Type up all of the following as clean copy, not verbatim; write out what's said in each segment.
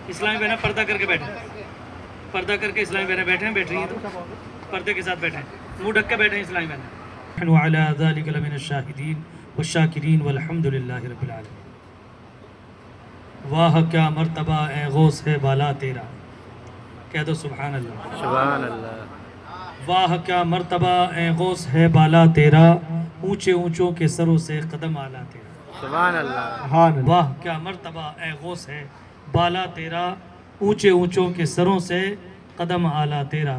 اسلامی بہنیں پردہ کر کے بیٹھیں، پردہ کر کے اسلامی بہنیں بیٹھیں، بیٹھ رہی ہیں تو پردے کے ساتھ بیٹھیں، منہ ڈھک کے بیٹھیں اسلامی بہنیں. نحن علی ذلک لمن الشاہدین والشاکرین والحمد للہ رب العالمین. واہ کیا مرتبہ اے غوث ہے بالا تیرا، کہہ دو سبحان اللہ. سبحان اللہ. واہ کیا مرتبہ اے غوث ہے بالا تیرا، اونچے اونچوں کے سروں سے قدم آلا تیرا. سبحان اللہ. واہ کیا مرتبہ اے غوث ہے بالا تیرا، اونچے اونچوں کے سروں سے قدم آلا تیرا.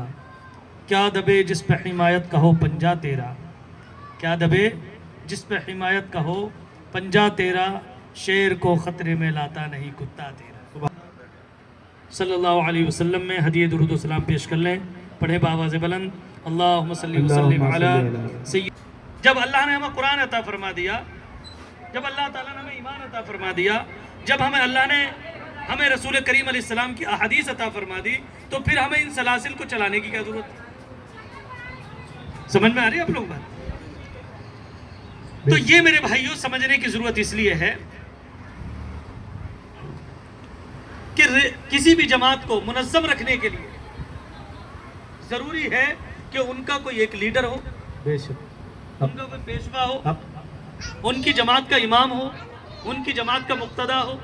کیا دبے جس پہ حمایت کا ہو پنجا تیرا، کیا دبے جس پہ حمایت کا ہو پنجا تیرا، شیر کو خطرے میں لاتا نہیں کتا تیرا. صلی اللہ علیہ وسلم میں ہدیہ درود و سلام پیش کر لیں، پڑھیں بآواز بلند اللہم صلی وسلم علی سید. جب اللہ نے ہمیں قرآن عطا فرما دیا، جب اللہ تعالیٰ نے ہمیں ایمان عطا فرما دیا، جب اللہ نے ہمیں رسول کریم علیہ السلام کی احادیث عطا فرما دی، تو پھر ہمیں ان سلاسل کو چلانے کی کیا ضرورت ہے؟ سمجھ میں آ رہی ہے آپ لوگ بات؟ تو یہ میرے بھائیوں سمجھنے کی ضرورت اس لیے ہے کہ کسی بھی جماعت کو منظم رکھنے کے لیے ضروری ہے کہ ان کا کوئی ایک لیڈر ہو، ان کا کوئی پیشوا ہو، ان کی جماعت کا امام ہو، ان کی جماعت کا مقتدا ہو،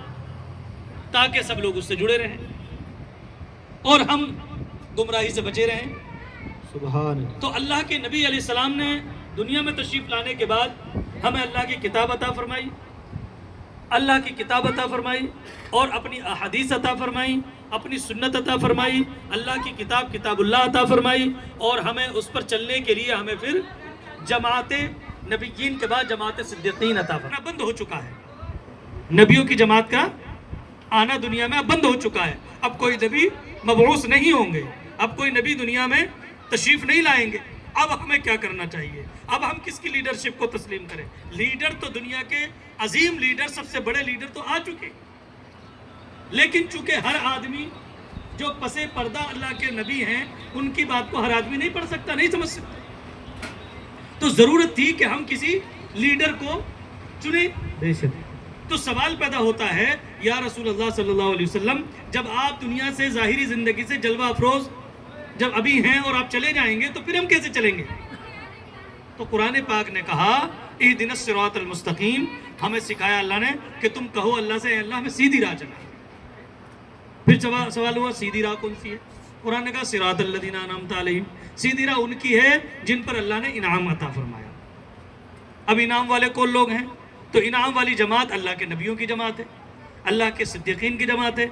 تاکہ سب لوگ اس سے جڑے رہیں اور ہم گمراہی سے بچے رہیں. تو اللہ کے نبی علیہ السلام نے دنیا میں تشریف لانے کے بعد ہمیں اللہ کی کتاب عطا فرمائی، اللہ کی کتاب عطا فرمائی اور اپنی احادیث عطا فرمائی، اپنی سنت عطا فرمائی، اللہ کی کتاب کتاب اللہ عطا فرمائی، اور ہمیں اس پر چلنے کے لیے ہمیں پھر جماعت نبیین کے بعد جماعت صدیقین عطا فرمائی. بند ہو چکا ہے، نبیوں کی جماعت کا آنا دنیا میں اب بند ہو چکا ہے. اب کوئی نبی مبعوث نہیں ہوں گے، اب کوئی نبی دنیا میں تشریف نہیں لائیں گے. اب ہمیں کیا کرنا چاہیے؟ اب ہم کس کی لیڈرشپ کو تسلیم کریں؟ لیڈر تو دنیا کے عظیم لیڈر، سب سے بڑے لیڈر تو آ چکے، لیکن چونکہ ہر آدمی جو پسے پردہ اللہ کے نبی ہیں ان کی بات کو ہر آدمی نہیں پڑھ سکتا، نہیں سمجھ سکتا. تو ضرورت تھی کہ ہم کسی لیڈر کو چنیں. تو سوال پیدا ہوتا ہے یا رسول اللہ صلی اللہ علیہ وسلم، جب آپ دنیا سے ظاہری زندگی سے جلوہ افروز جب ابھی ہیں اور آپ چلے جائیں گے تو پھر ہم کیسے چلیں گے؟ تو قرآن پاک نے کہا اہدنا الصراط المستقیم، ہمیں سکھایا اللہ نے کہ تم کہو اللہ سے اے اللہ ہمیں سیدھی راہ چلا. پھر سوال ہوا سیدھی راہ کون سی ہے؟ قرآن نے کہا صراط الذین انعمت علیہم، سیدھی راہ ان کی ہے جن پر اللہ نے انعام عطا فرمایا. اب انعام والے کون لوگ ہیں؟ تو انعام والی جماعت اللہ کے نبیوں کی جماعت ہے، اللہ کے صدیقین کی جماعت ہے،